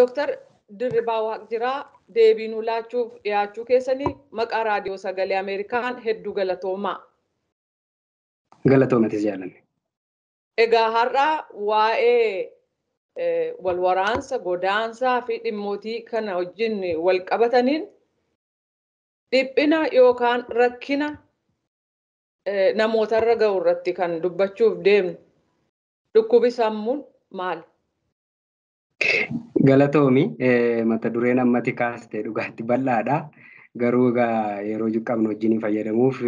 Dr. Dirribaa Waaqjiraa deebii nuu laachuuf dhiyaachuu keessanii maqaa raadiyoo sagalee Ameerikaan hedduu galatoomaa. Galatoomatis jaalanne. Egaa har'a waa'ee walwaraansa, godaansaa fi dhimmootii kana wajjin wal qabataniin dhiphina yookaan rakkina namootarra ga'u irratti kan dubbachuuf deemnu. Dhukkubi sammuun maali? Galatoomi mata dureen ammati kaastee dhugaatti bal'aadha. Garuu egaa yeroo qabnu wajjin fayyadamuuf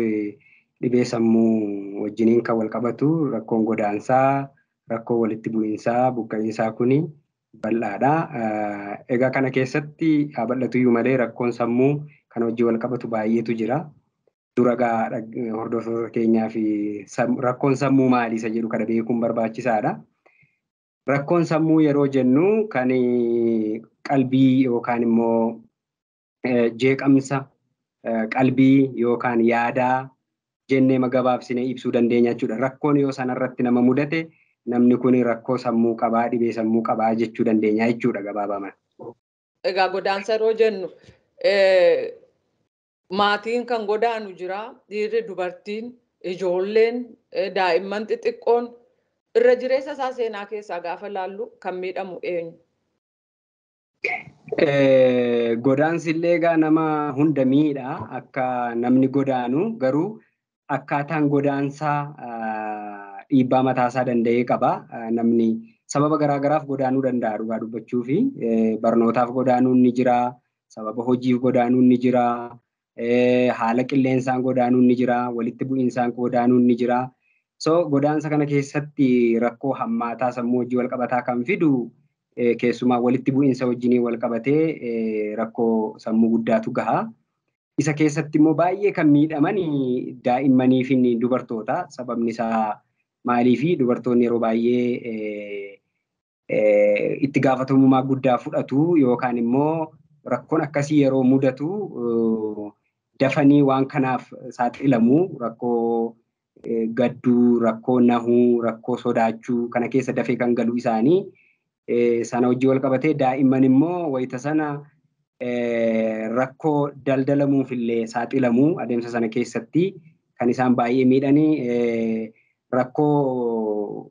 dhibee sammuu wajjiniin kan wal qabatu rakkoon godaansaa, rakkoo walitti bu'iinsaa, buqqa'iinsaa kuni bal'aadha. Egaa kana keessatti haa bal'atuyyuu malee rakkoon sammuu kan wajjin wal qabatu baay'eetu jira. Dura hordoftoota keenyaa fi rakkoon sammuu maali isa jedhu kana beekuun barbaachisaadha. Rakkoon sammuu yeroo jennu kan qalbii yookaan immoo jeeqamsa qalbii yookaan yaadaa jennee gabaabsinee ibsuu dandeenya jechuudha. Rakkoon yoo sanarratti nama mudate namni kun rakkoo sammuu qabaa, dhibee sammuu qabaa jechuu dandeenya jechuudha gabaabaman. Egaa godaansa yeroo jennu maatiin kan godaanu jira, dhiirri, dubartiin, ijoolleen, daa'imman xixiqqoon irra jireessa isaa seenaa keessaa gaafa ilaallu kan miidhamu eenyu? Godaansi illee egaa nama hunda miidha akka namni godaanu, garuu akkaataan godaansaa dhiibbaa mataasaa danda'ee qaba. Namni sababa garaagaraaf godaanuu danda'a dhugaa dubbachuu fi barnootaaf godaanuun ni jira, sababa hojiif godaanuun ni jira, haala qilleensaan godaanuun ni jira, walitti bu'iinsaan godaanuun ni jira. So godaansa kana keessatti rakkoo hammaataa sammuu wajjin wal qabataa kan fidu keessumaa walitti bu'iinsa wajjin wal qabatee rakkoo sammuu guddaatu gaha. Isa keessatti immoo baay'ee kan miidhaman daa'immanii fi dubartoota. Sababni isaa maalii fi dubartoonni yeroo baay'ee itti gaafatamummaa guddaa fudhatu yookaan immoo rakkoon akkasii yeroo mudatu dafanii waan kanaaf saaxilamu. Rakkoo gadduu, rakkoo nahuu, rakkoo sodaachuu kana keessa dafee kan galu isaanii sana wajjin wal qabatee daa'imman immoo wayita sana rakkoo daldalamuuf illee saaxilamu. Adeemsa sana keessatti kan isaan baay'ee miidhanii rakkoo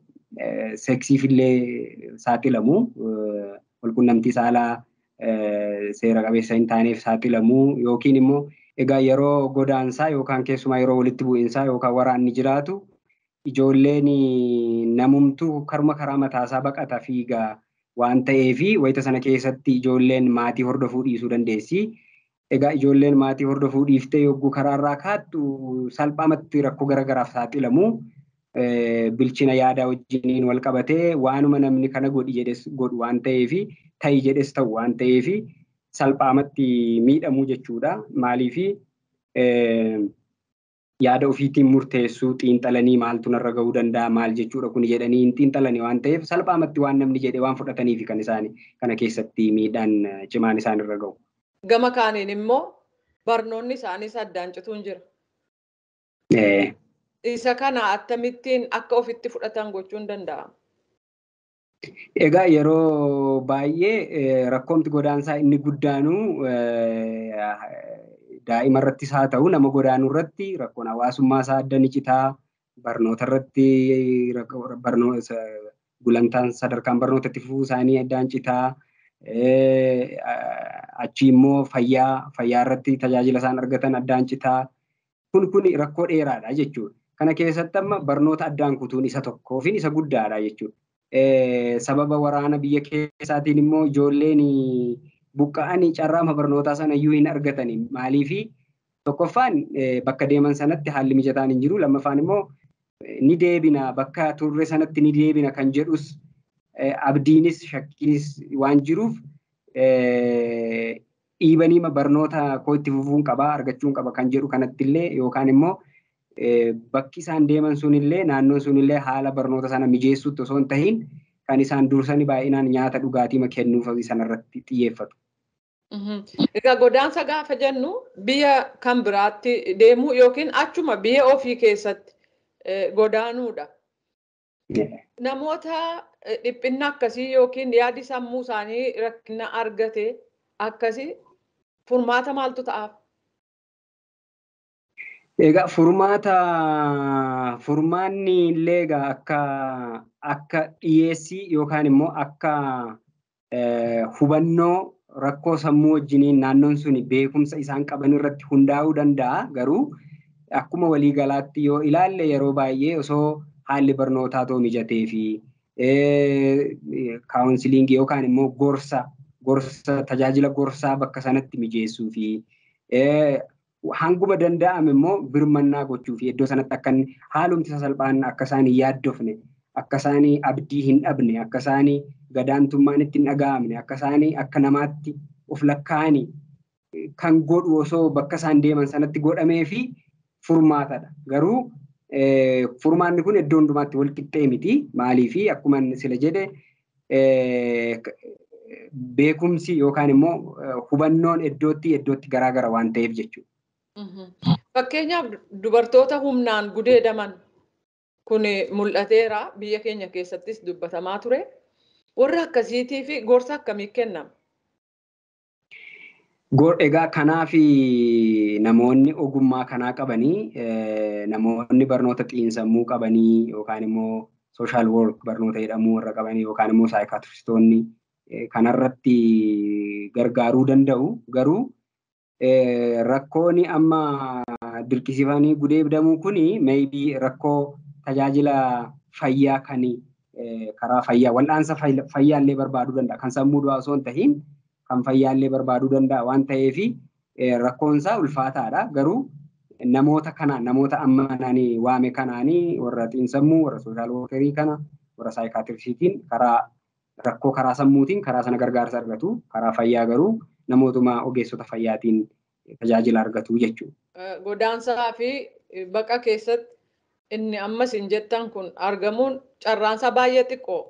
seksiif illee saaxilamu. Walqunnamtii saalaa seera qabeessa hin taaneef saaxilamu yookiin immoo egaa yeroo godaansaa yookaan keessumaa yeroo walitti bu'iinsaa yookaan waraanni jiraatu ijoolleen namumtuu karuma karaa mataasaa baqata fiigaa waan ta'eef wayita sana keessatti ijoolleen maatii hordofuu dhiisuu dandeessi. Egaa ijoolleen maatii hordofuu dhiiftee yogguu karaarraa kaattu salphaamatti rakkoo garaagaraaf saaxilamu. Bilchina yaadaa wajjiniin wal qabatee waanuma namni kana godhi jedhes godhu waan ta'eef ta'i jedhes ta'u waan ta'eef salphaamatti miidhamuu jechuudha. Maaliif yaada ofiitiin murteessuu xiinxalanii maaltu narra gahuu danda'a maal jechuudha kun jedhanii hin xiinxalanii waan ta'eef salphaamatti waan namni jedhe waan fudhataniif kan isaanii kana keessatti miidhaan cimaan isaan irra gahu. Gama kaaniin immoo barnoonni isaaniis addaan cituun jira. Isa kana akkamittiin akka ofitti fudhatan gochuun danda'ama? Egaa yeroo baay'ee rakkoomti godaansaa inni guddaanu daa'ima irrattis haa ta'u nama godaanuu irratti rakkoon hawaasummaa isaa adda ni citaa. Barnoota irratti gulantaan sadarkaan barnoota itti fufuu isaanii addaan citaa. Achi immoo fayyaa irratti tajaajila isaan argatan addaan citaa. Kun rakkoo dheeraadha jechuudha. Kana keessatti amma barnoota addaan kutuun isa tokkoo fi isa guddaadha jechuudha. Sababa waraana biyya keessaatiin immoo ijoolleen buqqa'anii carraama barnootaa sana iyyuu hin argatani. Maaliif tokkoffaan bakka deeman sanatti haalli mijataan hin jiru. Lammaffaan immoo ni deebina bakka turre sanatti ni deebina kan jedhus abdiinis shakkiinis waan jiruuf dhiibanii barnoota koo itti fufuun qaba argachuun qaba kan jedhu kanatti illee yookaan immoo bakki isaan deeman sunillee naannoon sunillee haala barnoota sana mijeessuutti osoo hin tahiin kan isaan dursanii baay'inaan nyaata dhugaatii kennuuf sanarratti xiyyeeffatu. Egaa godaansa gaafa jennu biyya kan biraatti deemuu yookiin achuma biyya ofii keessatti godaanuudha. Namoota dhiphinna akkasii yookiin yaadi sammuu isaanii rakkina argate akkasii furmaata maaltu ta'aaf? Egaa furmaanni illee egaa akka dhiyeessii yookaan immoo akka hubannoo rakkoo sammuu wajjiniin naannoon suni beekumsa isaan qaban irratti hundaa'uu danda'a. Garuu akkuma waliigalaatti yoo ilaalle yeroo baay'ee osoo haalli barnootaa too mijatee fi kaawunsiliingii yookaan immoo gorsa tajaajila gorsaa bakka sanatti mijeessuu fi hanguma danda'ame immoo birmannaa gochuu fi iddoo sanatti akka haalumti sasalphaan akka isaan hin yaaddofne, akka isaan abdii hin dhabne, akka isaan gadaantummaan itti hin dhaga'amne, akka isaan akka namaatti of lakkaa'anii kan godhu osoo bakka isaan deeman sanatti godhamee fi furmaatadha. Garuu furmaanni kun iddoo hundumaatti wal qixxee miti. Maaliif akkuma sila jedhe beekumsi yookaan immoo hubannoon iddootti garaagara waan ta'eef jechuudha. Fakkeenyaaf dubartoota humnaan gudeedaman kun mul'ateera. Biyya keenya keessattis dubbatamaa ture. Warra akkasiitiif gorsa akkamii kennama? Egaa kanaaf namoonni ogummaa kanaa qabanii, namoonni barnoota xiinsammuu qabanii yookaan immoo sooshaal work barnoota jedhamu warra qabanii yookaan immoo saayikaatiristoonni kanarratti gargaaruu danda'u. Garuu rakkoon amma dirqisiifanii gudeedamuu kuni maybe rakkoo tajaajila fayyaa kan karaa fayyaa wal'aansa fayyaallee barbaaduu danda'a. Kan sammuu du'aa osoo hin ta'iin kan fayyaallee barbaaduu danda'a waan ta'eef rakkoonsaa ulfaataadha. Garuu namoota ammananii waame kanaanii warra xiinsammuu, warra sooshaal workerii kana, warra saayikaatiristiitiin rakkoo karaa sammuutiin karaa sana gargaarsa argatu. Karaa fayyaa garuu namootuma ogeessota fayyaatiin tajaajila argatu jechuudha. Godaansaa fi baqa keessatti inni ammas hin jettan kun argamuun carraansaa baay'ee xiqqoo.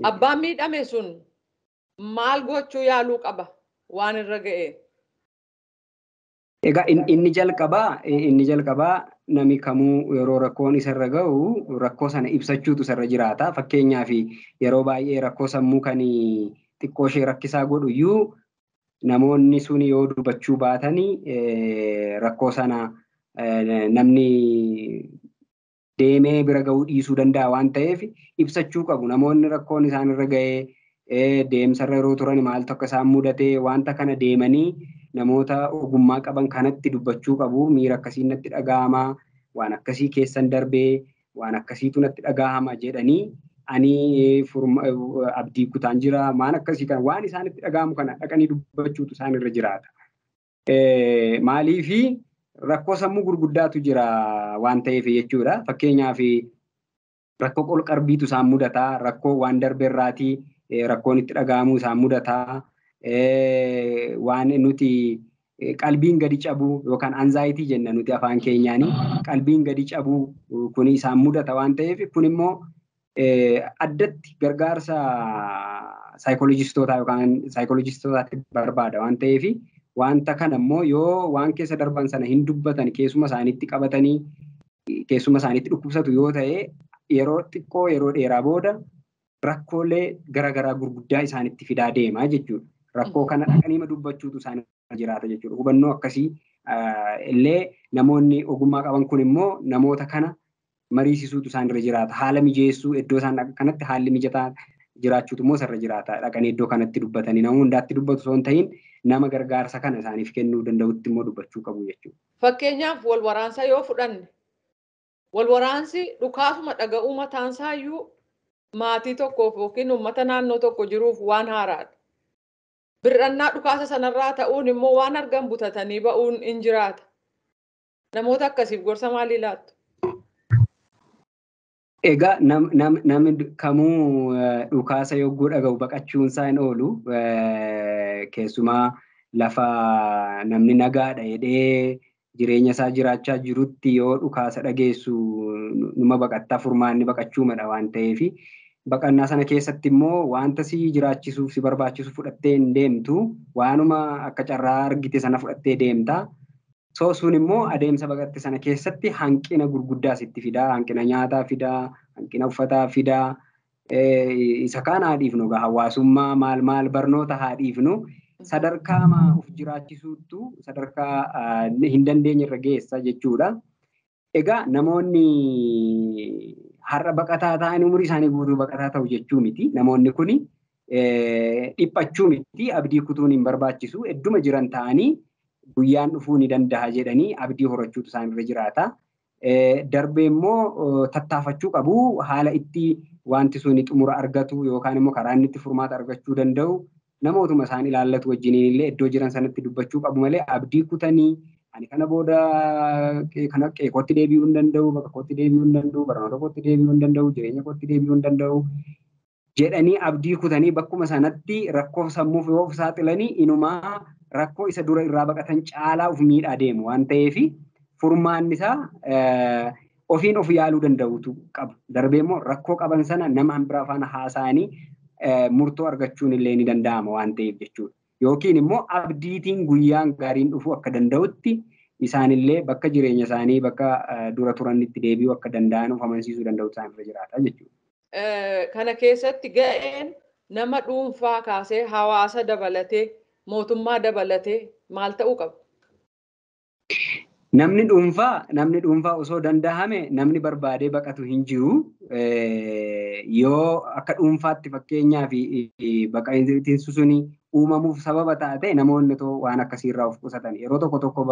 Abbaan miidhame sun maal gochuu yaaluu qaba waan irra ga'e? Egaa inni jalqabaa namni kamuu yeroo rakkoon isarra ga'u rakkoo sana ibsachuutu isarra jiraata. Fakkeenyaaf yeroo baay'ee rakkoo sammuu kan xiqqoo ishee rakkisaa godhu iyyuu namoonni sun yoo dubbachuu baatanii rakkoo sana namni deemee bira ga'uu dhiisuu danda'a waan ta'eef ibsachuu qabu. Namoonni rakkoon isaan irra ga'ee deemsarra yeroo turan maaltu akka isaan mudatee wanta kana deemanii namoota ogummaa qaban kanatti dubbachuu qabu. Miira akkasii natti dhaga'ama, waan akkasii keessan darbee, waan akkasiitu natti dhaga'ama jedhanii ani abdii kutaan jira maan akkasii kana waan isaanitti dhaga'amu kana dhaqanii dubbachuutu isaan irra jiraata. Maaliif rakkoo sammuu gurguddaatu jira waan ta'eef jechuudha. Fakkeenyaaf rakkoo qol-qalbiitu isaan mudataa, rakkoo waan darbeerraatii rakkoon itti dhaga'amu isaan mudataa, waan nuti qalbiin gadi cabuu yookaan anzaayitii jenna nuti afaan keenyaanii qalbiin gadi cabuu kun isaan mudata waan ta'eef kun immoo addatti gargaarsa saayikoolojistootaa yookaan saayikoolojistootaatti barbaada waan ta'eef wanta kana immoo yoo waan keessa darban sana hin dubbatan keessuma isaaniitti qabatanii keessuma isaaniitti dhukkubsatu yoo ta'e yeroo xiqqoo yeroo dheeraa booda rakkoolee garaagaraa gurguddaa isaanitti fidaa deemaa jechuudha. Rakkoo kana dhaqanii dubbachuutu isaan jiraata jechuudha. Hubannoo akkasii illee namoonni ogummaa qaban kun immoo namoota kana mariisisuutu isaan irra jiraata. Haala mijeessuu iddoo isaan kanatti haalli mijataa jiraachuutu immoo isarra jiraata. Dhaqanii iddoo kanatti dubbatanii nama hundaatti dubbatu osoo hin ta'iin nama gargaarsa kana isaaniif kennuu danda'utti immoo dubbachuu qabu jechuudha. Fakkeenyaaf wal waraansa yoo fudhanne wal waraansi dhukaasuma dhaga'uu mataansaa iyyuu maatii tokkoof yookiin uummata naannoo tokko jiruuf waan haaraadha. Bir'annaa dhukaasa sanarraa ta'uun immoo waan argan butatanii ba'uun hin jiraata. Namoota akkasiif gorsa maalii laattu? Egaa namni kamuu dhukaasa yogguu dhaga'u baqachuunsaa hin oolu. Keessumaa lafa namni nagaadha jedhee jireenya isaa jiraachaa jirutti yoo dhukaasa dhageessu numa baqattaa furmaanni baqachuumadha waan ta'eef baqannaa sana keessatti immoo wanta si jiraachisuuf si barbaachisu fudhattee hin deemtu waanuma akka carraa argite sana fudhattee deemta. Sun immoo adeemsa baqatte sana keessatti hanqina gurguddaa sitti fidaa, hanqina nyaataa fidaa, hanqina uffataa fidaa, isa kaan haa dhiifnu hawaasummaa maal barnoota haa dhiifnu sadarkaa of jiraachisuuttu sadarkaa hin dandeenye irra geessa jechuudha. Egaa namoonni har'a baqataa ta'anii umurii isaanii guutuu baqataa ta'u jechuu miti. Namoonni kuni dhiphachuu miti abdii kutuun hin barbaachisu. Hedduma jiran ta'anii guyyaan dhufuu ni danda'a jedhanii abdii horachuutu isaanirra jiraata. Darbee immoo tattaafachuu qabu haala itti wanti sun xumura argatu yookaan immoo karaa inni itti furmaata argachuu danda'u namootuma isaan ilaallatu wajjiniin illee iddoo jiran sanatti dubbachuu qabu malee abdii kutanii ani kana booda kana qeeqootti deebi'uu hin danda'u, bakka kootti deebi'uu hin danda'u, barnoota kootti deebi'uu hin danda'u, jireenya kootti deebi'uu hin danda'u jedhanii abdii kutanii bakkuma sanatti rakkoo sammuuf yoo of saaxilanii inumaa rakkoo isa dura irraa baqatan caalaa of miidhaa deemu waan ta'eef furmaanni isaa ofiin of yaaluu danda'utu qabu. Darbee immoo rakkoo qaban sana nama biraa faana haasa'anii murtoo argachuun illee ni danda'ama waan ta'eef jechuudha. Yookiin immoo abdiitiin guyyaan gaariin dhufuu akka danda'utti isaanillee bakka jireenya isaanii bakka dura turanitti deebi'uu akka danda'an of amansiisuu danda'u isaanirra jiraata jechuudha. Kana keessatti ga'een nama dhuunfaa kaasee hawaasa dabalatee mootummaa dabalatee maal ta'uu qaba? Namni dhuunfaa osoo danda'ame namni barbaadee baqatu hin jiru. Yoo akka dhuunfaatti fakkeenyaaf baqa'iinsi suni uumamuuf sababa taate namoonni waan akkasiirraa of qusatan yeroo tokko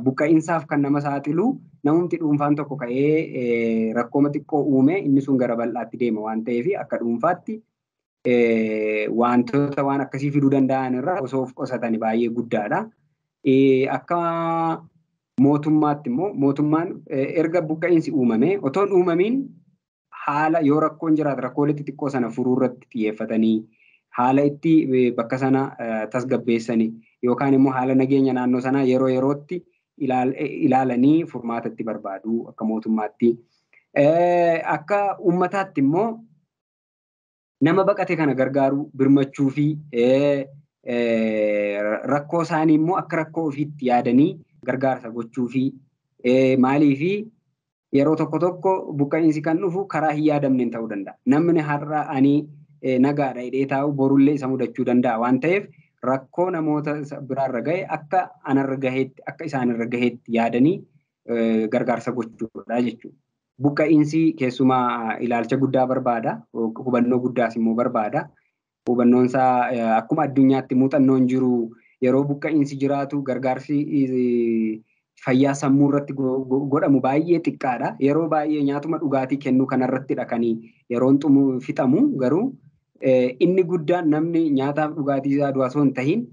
buqqa'iinsaaf kan nama saaxilu namumti dhuunfaan tokko ka'ee rakkooma xiqqoo uume inni sun gara bal'aatti deema waan ta'eef akka dhuunfaatti wantoota waan akkasii fiduu danda'an irraa osoo of qusatan baay'ee guddaadha. Akka mootummaatti immoo mootummaan erga buqqa'iinsi uumame otoon uumamiin haala yoo rakkoon jiraate rakkoolee xixiqqoo sana furuu irratti xiyyeeffatanii haala itti bakka sana tasgabbeessanii yookaan immoo haala nageenya naannoo sanaa yeroo yerootti ilaalanii furmaata itti barbaadu akka mootummaatti. Akka uummataatti immoo nama baqate kana gargaaruu birmachuu fi rakkoo isaanii immoo akka rakkoo ofiitti yaadanii gargaarsa gochuu fi maalii fi yeroo tokko buqqa'iinsi kan dhufu karaa hin yaadamneen ta'uu danda'a. Namni har'a ani nagaadha hidhee taa'u borullee isa mudachuu danda'a waan ta'eef rakkoo namoota biraarra gahe akka anarra gaheetti akka isaanirra gaheetti yaadanii gargaarsa gochuudha jechuudha. Buqqa'iinsi keessumaa ilaalcha guddaa barbaada. Hubannoo guddaas immoo barbaada. Hubannoon isaa akkuma addunyaatti muuxannoon jiru yeroo buqqa'iinsi jiraatu gargaarsi fayyaa sammuu irratti godhamu baay'ee xiqqaadha. Yeroo baay'ee nyaatuma dhugaatii kennuu kanarratti dhaqanii yeroon fixamu garuu inni guddaan namni nyaataaf dhugaatii isaa du'a osoo hin tahin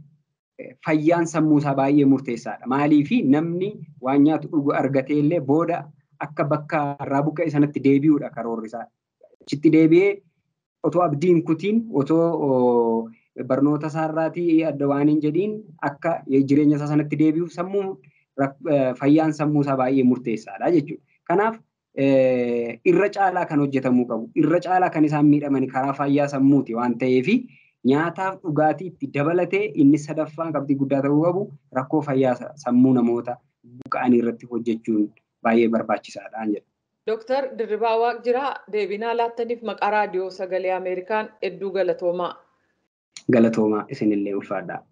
fayyaan sammuu isaa baay'ee murteessaadha. Maaliifi namni waan nyaatu dhugu argatee illee booda akka bakka irraa buqqa'e sanatti deebi'uudha karoorri isaa. Achitti deebi'ee otoo abdiin kutiin otoo barnoota isaarraatii adda waan hin jedhiin akka jireenya isaa sanatti deebi'uuf sammuu fayyaan sammuu isaa baay'ee murteessaadha jechuudha. Kanaaf irra caalaa kan hojjetamuu qabu. Irra caalaa kan isaan miidhaman karaa fayyaa sammuuti waan ta'eef nyaataaf dhugaatii itti dabalatee inni sadaffaan qabxii guddaa ta'uu qabu rakkoo fayyaa sammuu namoota buqqa'anii irratti hojjechuun baay'ee barbaachisaadha jedha. Dooktar Dirribaa Waaqjiraa deebinaa laattaniif maqaa raadiyoo sagalee Ameerikaan hedduu galatoomaa. Galatoomaa isinillee ulfaadhaa.